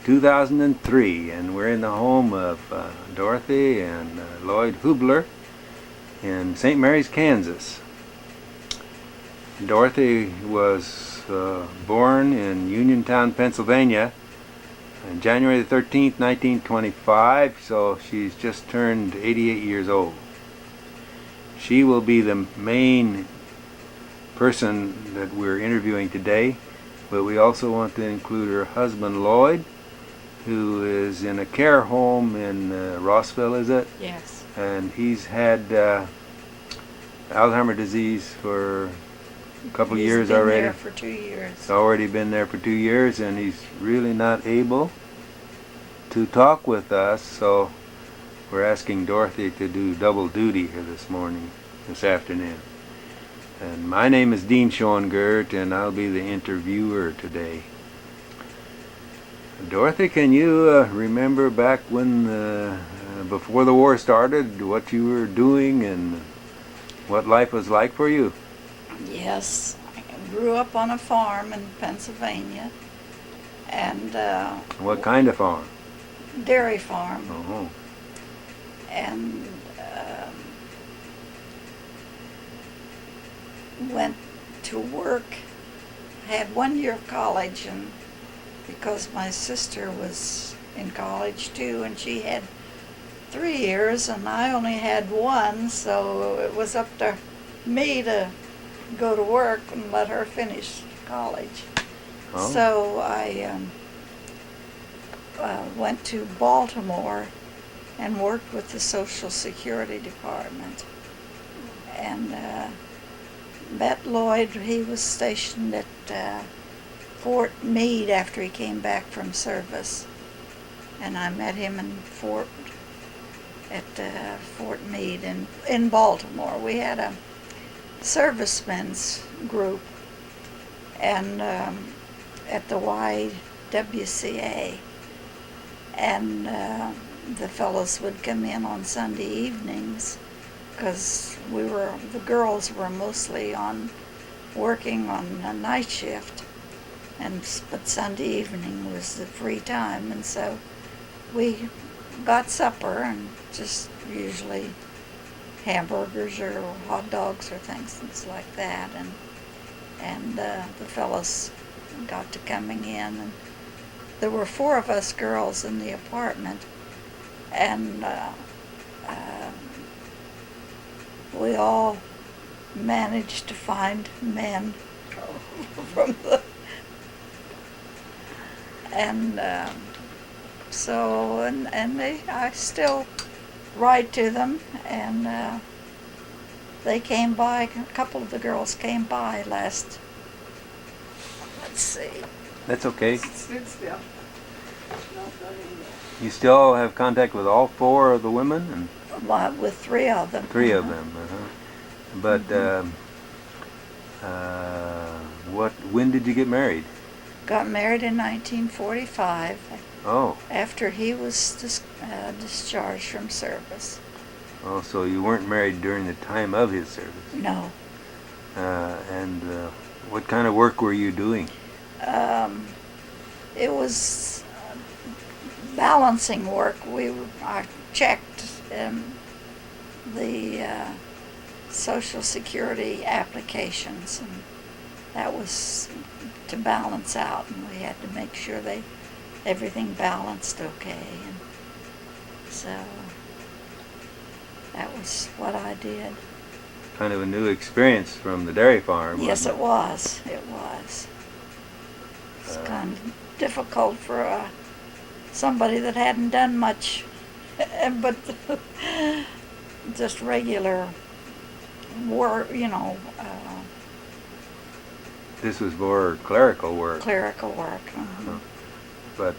2003, and we're in the home of Dorothy and Lloyd Hoobler in St. Mary's, Kansas. Dorothy was born in Uniontown, Pennsylvania on January the 13th, 1925, so she's just turned 88 years old. She will be the main person that we're interviewing today, but we also want to include her husband Lloyd, who is in a care home in Rossville, is it? Yes. And he's had Alzheimer's disease for a couple years already. He's been there for 2 years. He's already been there for 2 years, and he's really not able to talk with us, so we're asking Dorothy to do double duty here this afternoon. And my name is Dean Schoengert, and I'll be the interviewer today. Dorothy, can you remember back when, before the war started, what you were doing and what life was like for you? Yes, I grew up on a farm in Pennsylvania, and What kind of farm? dairy farm, Oh, and went to work. Had 1 year of college, and because my sister was in college too, and she had 3 years, and I only had 1, so it was up to me to go to work and let her finish college. oh. So I went to Baltimore and worked with the Social Security Department, and met Lloyd. He was stationed at Fort Meade after he came back from service, and I met him in Fort Meade in Baltimore. We had a servicemen's group, and at the YWCA, and the fellows would come in on Sunday evenings, because the girls were mostly working on a night shift, but Sunday evening was the free time, and so we got supper, and just usually hamburgers or hot dogs or things like that, and the fellas got to coming in, and there were 4 of us girls in the apartment, and we all managed to find men from the, and I still write to them, and they came by. A couple of the girls came by let's see. That's okay. Stood still. You still have contact with all 4 of the women? And With 3 of them. 3 of them, But when did you get married? Got married in 1945. Oh. After he was discharged from service. Oh, so you weren't married during the time of his service? No. And what kind of work were you doing? It was balancing work. I checked the Social Security applications, and that was to balance out, and we had to make sure everything balanced okay, and so that was what I did. Kind of a new experience from the dairy farm. Yes, it was. It was. It's kind of difficult for somebody that hadn't done much, but just regular work, This was more clerical work. Clerical work. Uh-huh. But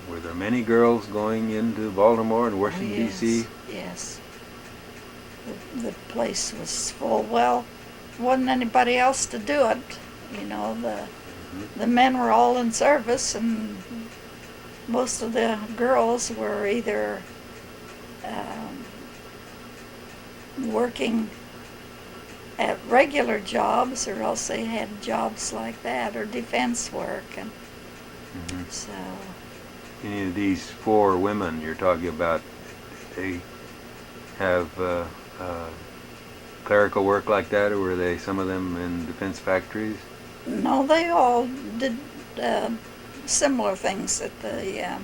were there many girls going into Baltimore and Washington, yes, D.C.? Yes. The place was full. Well, wasn't anybody else to do it. The men were all in service, and most of the girls were either working at regular jobs, or else they had jobs like that, or defense work, and Mm-hmm. so. Any of these four women you're talking about, they have clerical work like that, or were they some of them in defense factories? No, they all did uh, similar things at the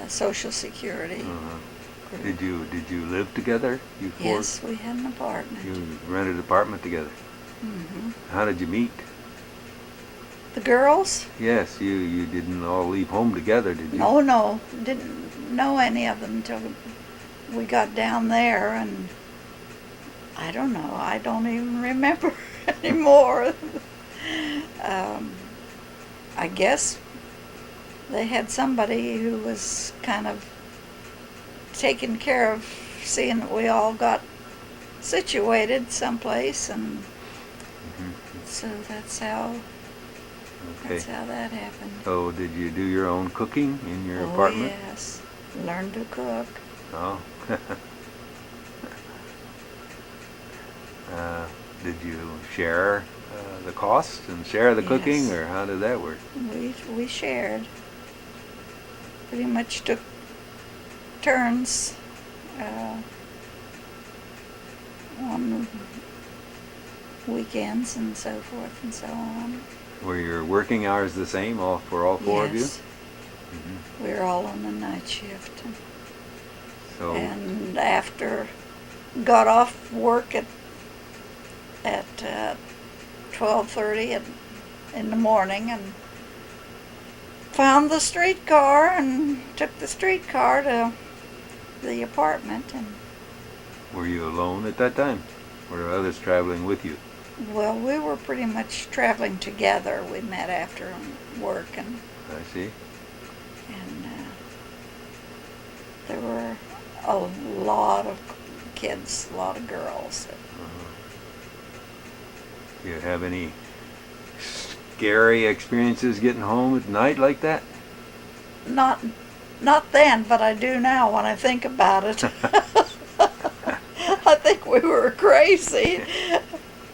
Social Security Uh-huh. group. Did you live together, you four? Yes, we had an apartment. You rented an apartment together. Hmm. How did you meet? The girls? Yes, you didn't all leave home together, did you? No, didn't know any of them until we got down there, and I don't know. I don't even remember anymore. I guess they had somebody who was kind of taking care of seeing that we all got situated someplace, and Mm-hmm. so that's how Okay. that happened. So did you do your own cooking in your Oh apartment? yes, learned to cook. Oh. Did you share the cost and share the cooking, Yes. or how did that work? We shared. Pretty much took turns on weekends and so forth and so on. Were your working hours the same for all four of you? Yes, Mm-hmm. we were all on the night shift, So and after got off work at 12:30 in the morning, and found the streetcar and took the streetcar to the apartment. And were you alone at that time? Were there others traveling with you? well, we were pretty much traveling together. We met after work, and I see. there were a lot of kids, a lot of girls. Uh-huh. Do you have any scary experiences getting home at night like that? Not then, but I do now when I think about it. I think we were crazy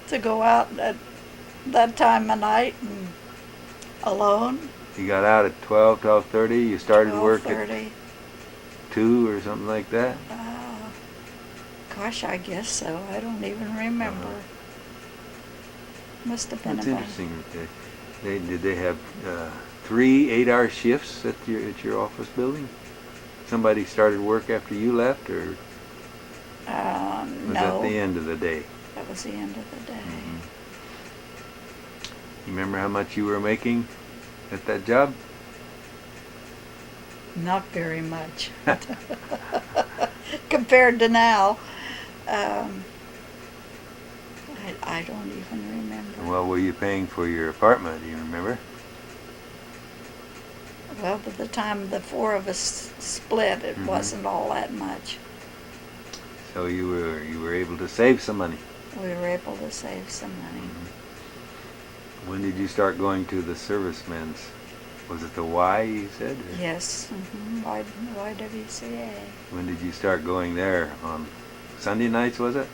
to go out at that time of night and alone. You got out at 12:30. You started work at 12:30. 2 or something like that? Gosh, I guess so. I don't even remember. Uh-huh. Must have been That's about. interesting. Did they have 3 8-hour shifts at your office building? Somebody started work after you left, or was No, that the end of the day? that was the end of the day. Mm-hmm. You remember how much you were making at that job? Not very much compared to now. I don't even remember. What were you paying for your apartment? Do you remember? Well, by the time the four of us split, it Mhm. wasn't all that much. So you were able to save some money. We were able to save some money. Mm-hmm. When did you start going to the servicemen's? Was it the Y you said? Or Yes, YWCA. when did you start going there? On Sunday nights, was it?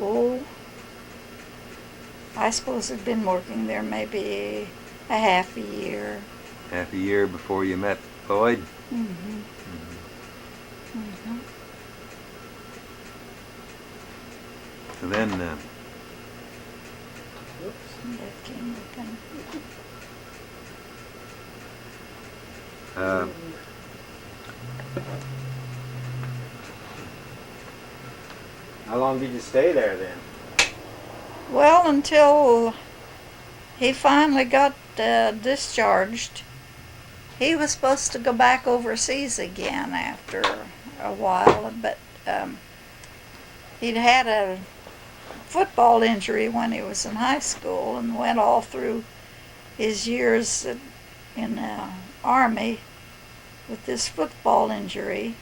Oh, I suppose I'd been working there maybe a half a year. Half a year before you met Lloyd? Mm-hmm. So then, That came open. how long did you stay there then? Well, until he finally got discharged. He was supposed to go back overseas again after a while, but he'd had a football injury when he was in high school, and went all through his years in the Army with this football injury.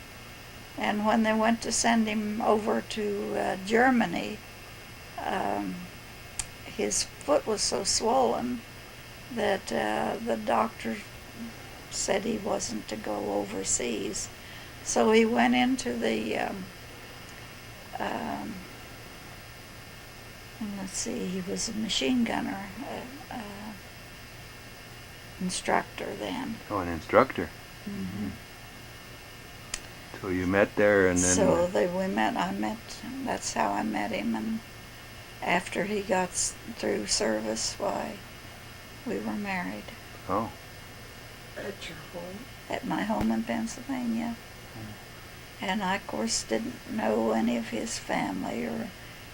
And when they went to send him over to Germany, his foot was so swollen that the doctor said he wasn't to go overseas. So he went into the let's see, he was a machine gunner, instructor then. Oh, an instructor. Mm-hmm. So you met there, and then. So we met. That's how I met him, and after he got through service, why, we were married. Oh. At your home? At my home in Pennsylvania. And I, of course, didn't know any of his family or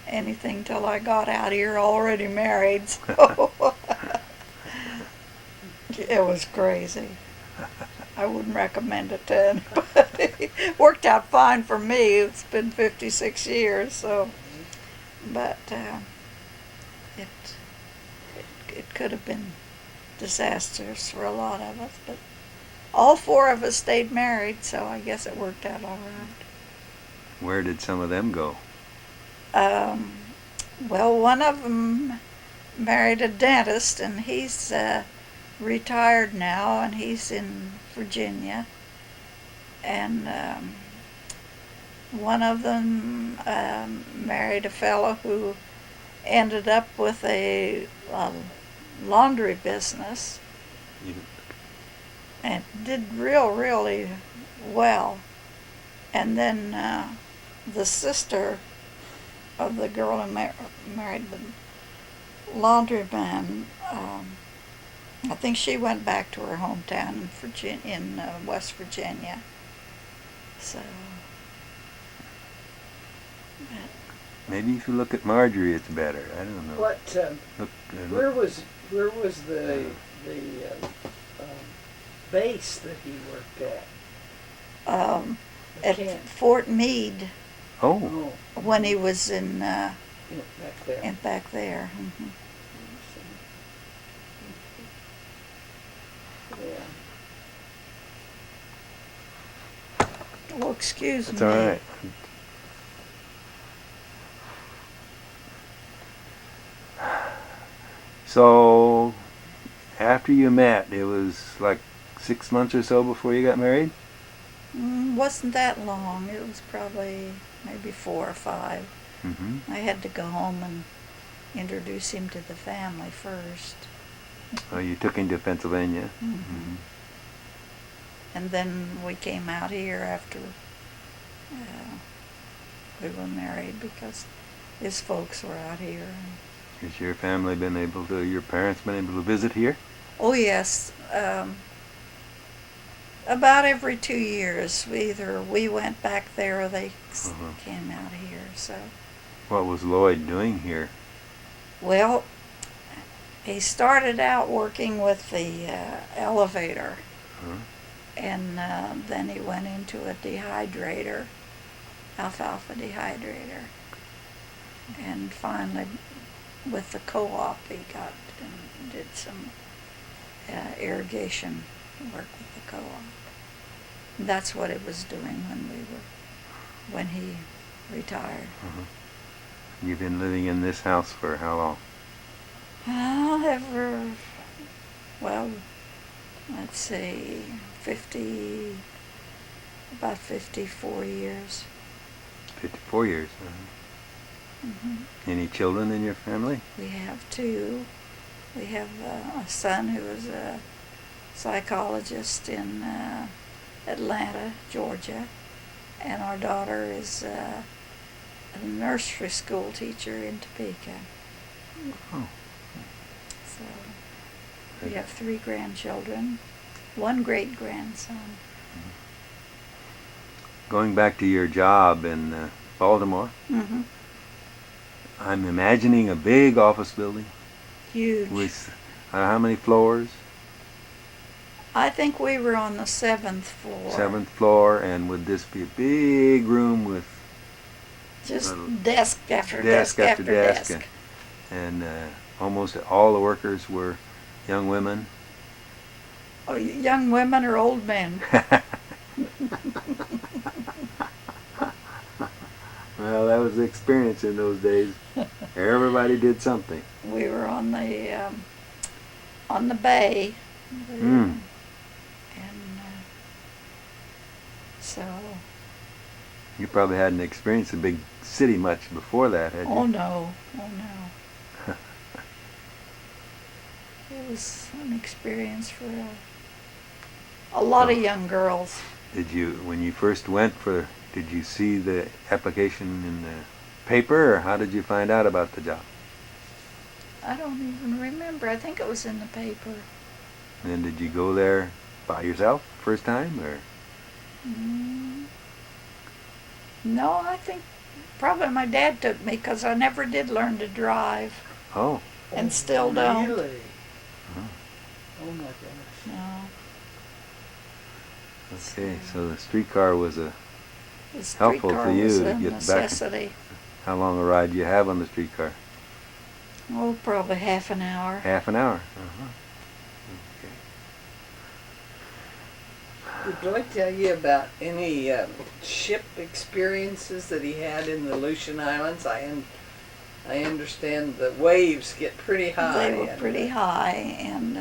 anything till I got out here already married. So it was crazy. I wouldn't recommend it to anybody. Worked out fine for me. It's been 56 years, so. But it could have been disastrous for a lot of us. But all four of us stayed married, so I guess it worked out all right. Where did some of them go? Well, one of them married a dentist, and he's retired now, and he's in Virginia. And one of them married a fellow who ended up with a laundry business and did really well. And then the sister of the girl who married the laundryman, I think she went back to her hometown in West Virginia. So, maybe if you look at Marjorie, it's better. I don't know. What? Where was the base that he worked at? at Fort Meade. Oh. When he was in back there. back there. Mm-hmm. Yeah. Oh, excuse That's me. all right. So, after you met, it was like 6 months or so before you got married? Wasn't that long. It was probably maybe 4 or 5. Mm-hmm. I had to go home and introduce him to the family first. Oh, you took him to Pennsylvania? Mm-hmm. Mm-hmm. And then we came out here after we were married because his folks were out here. Has your family been able to, your parents been able to visit here? Oh, yes. About every 2 years, we went back there or they came out here. So. What was Lloyd doing here? Well, he started out working with the elevator, and then he went into a dehydrator, alfalfa dehydrator, and finally, with the co-op, he got and did some irrigation work with the co-op. That's what he was doing when he retired. You've been living in this house for how long? Let's see, about 54 years. 54 years. Any children in your family? We have 2. We have a son who is a psychologist in Atlanta, Georgia, and our daughter is a nursery school teacher in Topeka. Oh. So we have 3 grandchildren, 1 great-grandson. Going back to your job in Baltimore, I'm imagining a big office building. Huge. With how many floors? I think we were on the 7th floor. 7th floor, and would this be a big room with just desk after desk desk after desk? And almost all the workers were young women. Oh, young women or old men? Well, that was the experience in those days. Everybody did something. We were on the bay, and so. You probably hadn't experienced a big city much before that, had you? Oh no. it was an experience for a lot of So, young girls. did you, when you first went for, did you see the application in the paper, or how did you find out about the job? I don't even remember. I think it was in the paper. And then did you go there by yourself first time, or? Mm, no, I think probably my dad took me because I never did learn to drive Oh, and still don't. Really? oh, Oh my gosh. No. okay. So the streetcar was a The helpful streetcar for you was to a get back. necessity. How long a ride do you have on the streetcar? Oh, probably half an hour. Half an hour. Uh-huh. Okay. Did Lloyd tell you about any ship experiences that he had in the Aleutian Islands? I understand the waves get pretty high. They were pretty high, and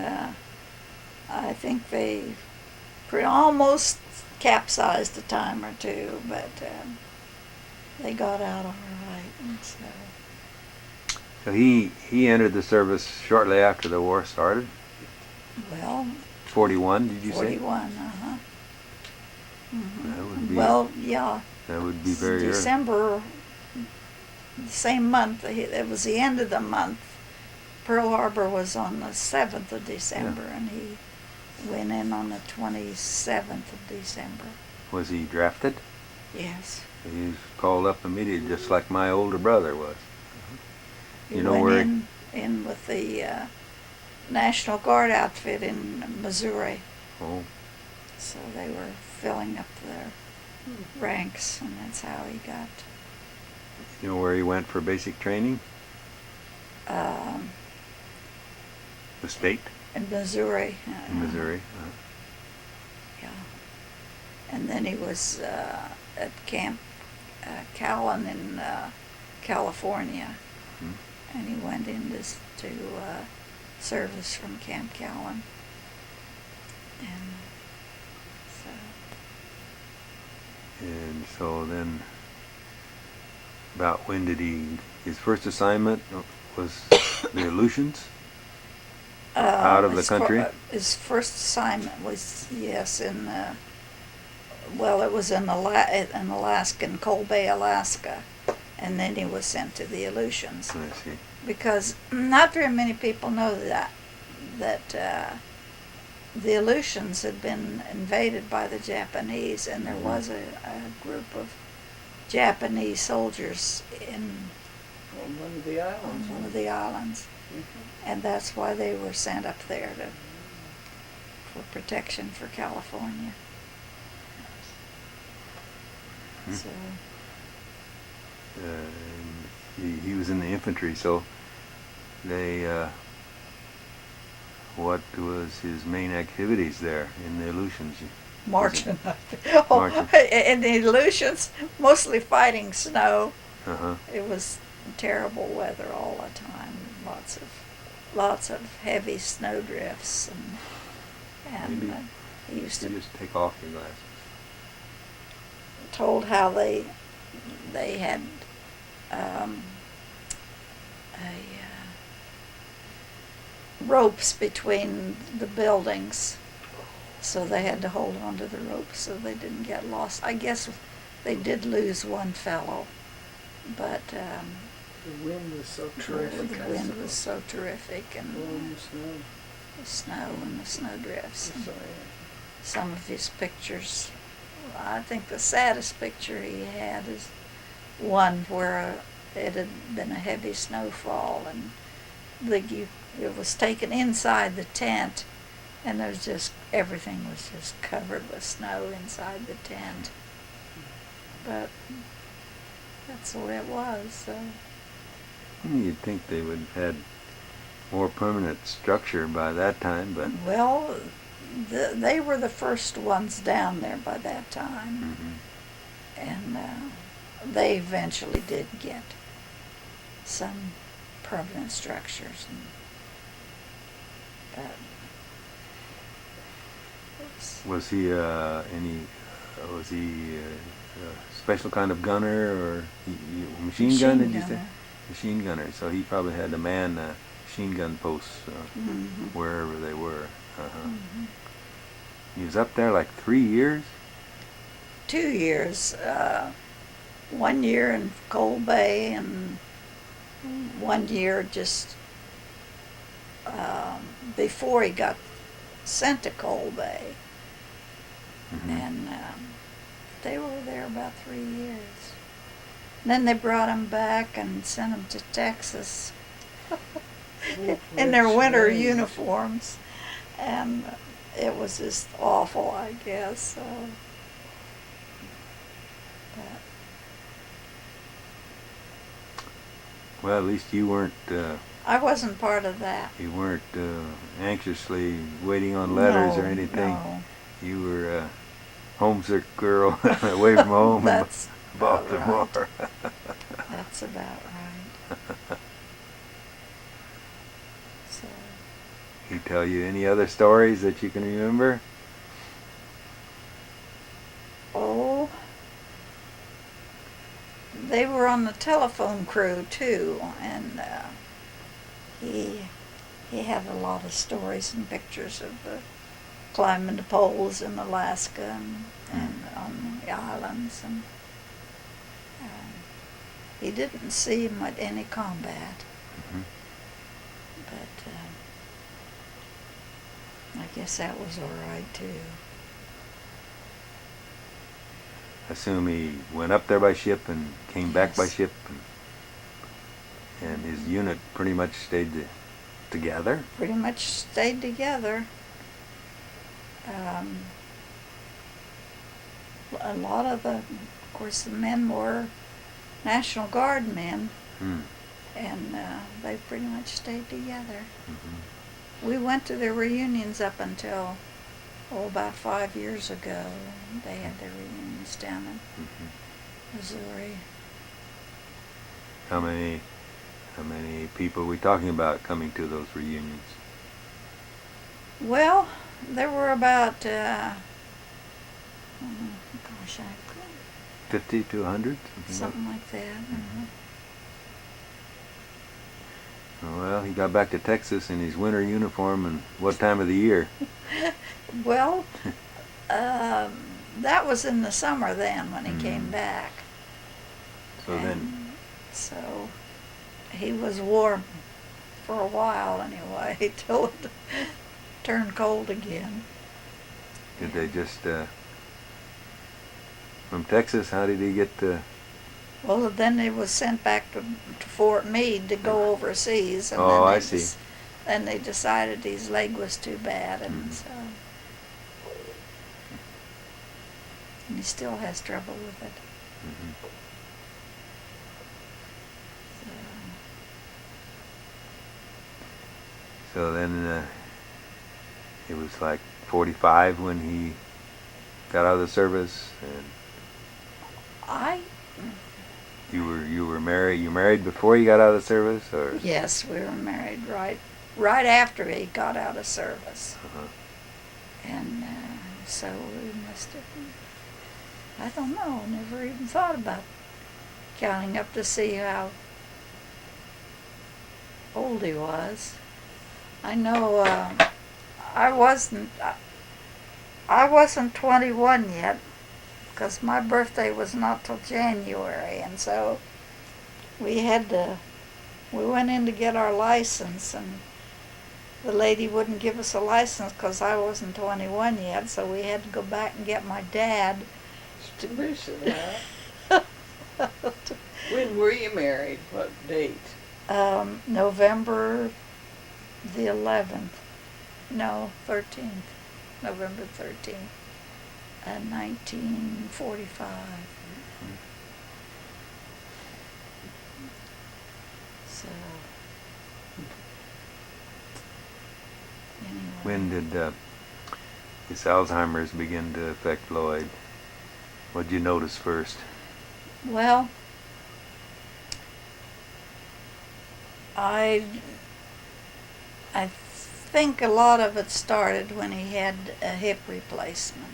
I think they almost capsized a time or two, but they got out all right. And So he entered the service shortly after the war started. well, 41, did you say? 41, uh-huh. That would be. Well, yeah. That would be very early. December, the same month, it was the end of the month. Pearl Harbor was on the 7th of December, and he went in on the 27th of December. Was he drafted? Yes. He was called up immediately, just like my older brother was. He You know went where in with the National Guard outfit in Missouri. Oh, So they were filling up their ranks, and that's how he got you know where he went for basic training? um, The state in Missouri. in Missouri. Yeah. And then he was at Camp Callan in California. Hmm. And he went into service from Camp Callan. And so And so then, about when did his first assignment was the Aleutians? Out of the country? His first assignment was, yes, in well, it was in Alaska, in Cold Bay, Alaska, and then he was sent to the Aleutians. I see. Because not very many people know that the Aleutians had been invaded by the Japanese, and there was a group of Japanese soldiers On one of the islands. on one of the islands, and that's why they were sent up there for protection for California. Hmm. So He was in the infantry, so they. What was his main activities there in the Aleutians? marching. Marching. In the Aleutians, mostly fighting snow. Uh-huh. It was terrible weather all the time. Lots of heavy snow drifts, and Maybe he used You to just take off your glasses. told how they had ropes between the buildings, so they had to hold on to the ropes so they didn't get lost. I guess they did lose one fellow, but The wind was so terrific. the wind was so terrific, and Blowing the snow. the snow and the snow drifts. And Sorry. some of his pictures, I think the saddest picture he had is one where it had been a heavy snowfall, and it was taken inside the tent, and everything was just covered with snow inside the tent. But that's the way it was. So. You'd think they would have had more permanent structure by that time, but Well, they were the first ones down there by that time, and they eventually did get some permanent structures. But was he was he a special kind of gunner, or machine gun? Did you say? gunner. Machine gunner. So he probably had to man machine gun posts, Mm-hmm. wherever they were. Uh-huh. Mm-hmm. He was up there like 3 years? 2 years. 1 year in Cold Bay and 1 year just before he got sent to Cold Bay. Mm-hmm. And they were there about 3 years. Then they brought him back and sent him to Texas in their winter uniforms. And it was just awful, I guess. But Well, at least you weren't I wasn't part of that. anxiously waiting on letters or anything. No. You were a homesick girl away from home in That's about Baltimore. right. That's about right. So, He tell you any other stories that you can remember? oh, they were on the telephone crew too, and he had a lot of stories and pictures of climbing the poles in Alaska and on the islands, and he didn't see any combat, Mm-hmm. but I guess that was all right too. I assume he went up there by ship and came back by Yes. ship, and his unit pretty much stayed together. Pretty much stayed together. A lot of of course, the men were National Guard men, Hmm. and they pretty much stayed together. Mm-hmm. We went to their reunions up until, about 5 years ago. They had their reunions down in Mm-hmm. Missouri. How many people are we talking about coming to those reunions? Well, there were about, gosh, 50 to 100? something like that. Well, he got back to Texas in his winter uniform, and what time of the year? Well, that was in the summer then when he came back. So then, So he was warm for a while anyway, till it turned cold again. did they just, from Texas, how did he get to? Well, then he was sent back to Fort Meade to go overseas, and Oh, then I see. Then they decided his leg was too bad, and so and he still has trouble with it. Mm-hmm. So then it was like 45 when he got out of the service, and I you were married. You married before you got out of the service, or? Yes, we were married right after he got out of service. Uh-huh. And so we must have, I don't know, never even thought about counting up to see how old he was. I know I wasn't 21 yet, because my birthday was not till January, and so we went in to get our license, and the lady wouldn't give us a license because I wasn't 21 yet, so we had to go back and get my dad. When were you married? What date? November the 11th. No, 13th. November 13th. 1945. So, anyway. When did this Alzheimer's begin to affect Lloyd? What did you notice first? Well, I think a lot of it started when he had a hip replacement.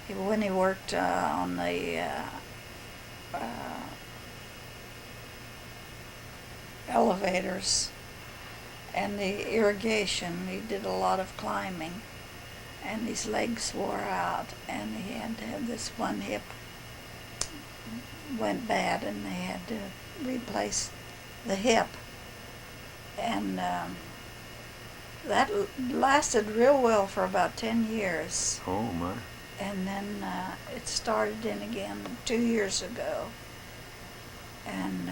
When he worked on the elevators, and the irrigation. He did a lot of climbing, and his legs wore out, and he had to have this one hip went bad, and they had to replace the hip. And that lasted real well for about 10 years. Oh my. And then it started in again 2 years ago. And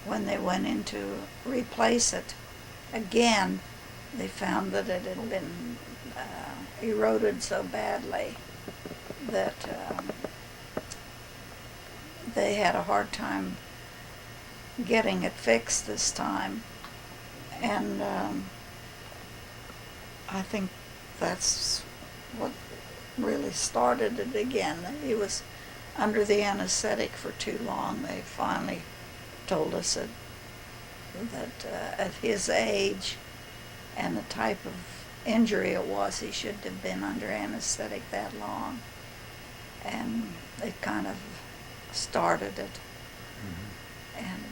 when they went in to replace it again, they found that it had been eroded so badly that they had a hard time getting it fixed this time. And I think that's what really started it again. He was under the anesthetic for too long. They finally told us that at his age and the type of injury it was, he shouldn't have been under anesthetic that long. And it kind of started it. Mm-hmm. And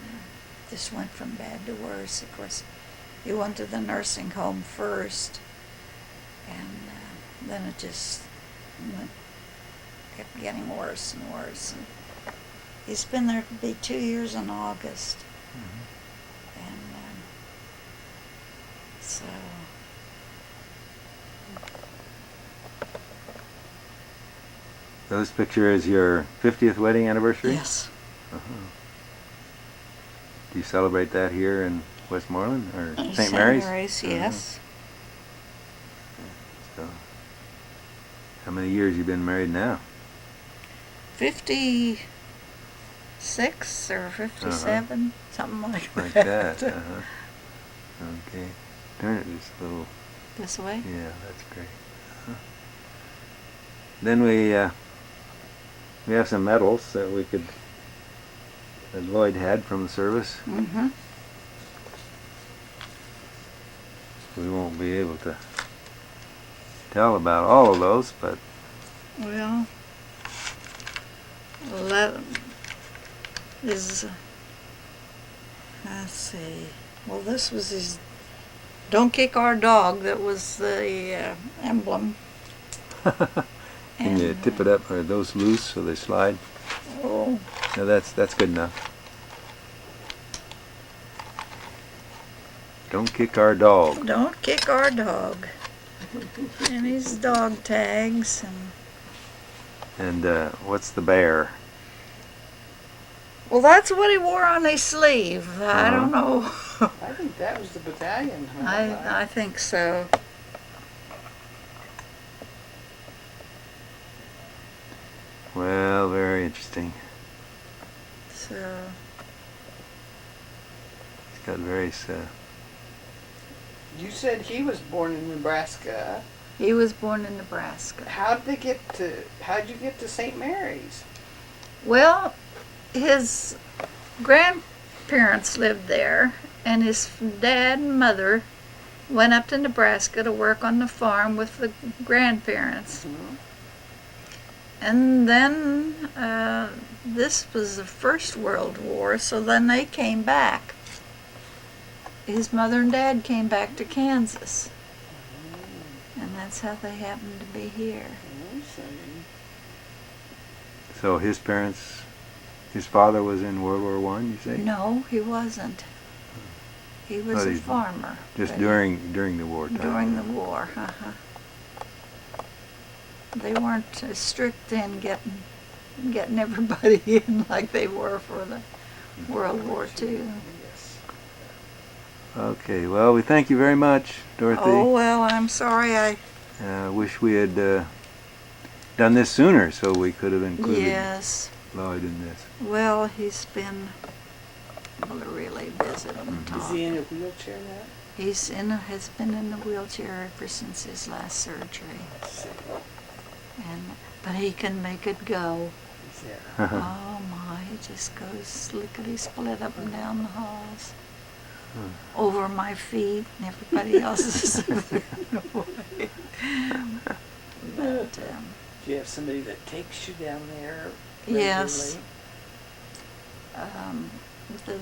just went from bad to worse. Of course, he went to the nursing home first, and then it just kept getting worse and worse. And he's been there to be 2 years in August. Mm-hmm. And so... So this picture is your 50th wedding anniversary? Yes. Uh-huh. Do you celebrate that here in Westmoreland or St. St. Mary's? Mary's, yes. So, how many years you been married now? 56 or 57, something like that. Like that. Uh-huh. Okay. Turn it just a little. This way? Yeah, that's great. Uh-huh. Then we have some medals that Lloyd had from the service. Mm-hmm. We won't be able to tell about all of those, but Well, 11 is, let's see, well, this was his "Don't Kick Our Dog" that was the emblem. can you tip it up? Are those loose so they slide? Oh, No, that's good enough. Don't kick our dog. don't kick our dog. And his dog tags. And what's the bear? Well, that's what he wore on his sleeve. I don't know. I think that was the battalion. Huh? I think so. Well, very interesting. So, It's got various. You said he was born in Nebraska. he was born in Nebraska. How'd you get to St. Mary's? Well, his grandparents lived there, and his dad and mother went up to Nebraska to work on the farm with the grandparents. Mm-hmm. And then this was the First World War, so then they came back. His mother and dad came back to Kansas. And that's how they happened to be here. So his parents, his father was in World War I, you say? No, he wasn't. He was a he's farmer. Just but during the war time. During the war, They weren't as strict in getting everybody in like they were for the World War II. Okay, well, we thank you very much, Dorothy. Oh, well, I'm sorry I... Wish we had done this sooner so we could have included Yes. Lloyd in this. Well, he's been really visit and talk. Is he in a wheelchair now? Has been in the wheelchair ever since his last surgery. But he can make it go. Yeah. Oh my, he just goes lickety-split up and down the halls. Over my feet, and everybody else is in the way. But, Do you have somebody that takes you down there? yes. regularly? The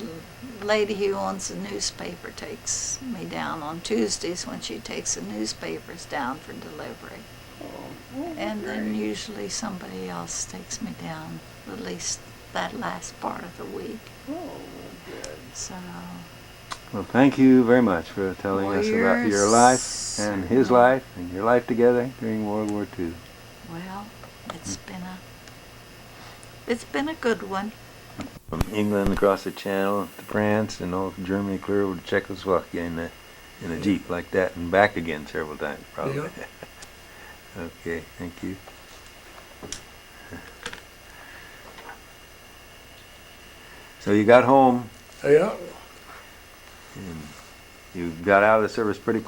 lady who owns the newspaper takes me down on Tuesdays when she takes the newspapers down for delivery. And then usually somebody else takes me down at least that last part of the week. Oh, good. So, Well, thank you very much for telling Well, us about you're your life and his certainly- life and your life together during World War II. well, it's been a good one. From England across the Channel to France and all from Germany clear over to Czechoslovakia in a Jeep like that and back again several times probably. Okay, thank you. So you got home Yeah. and you got out of the service pretty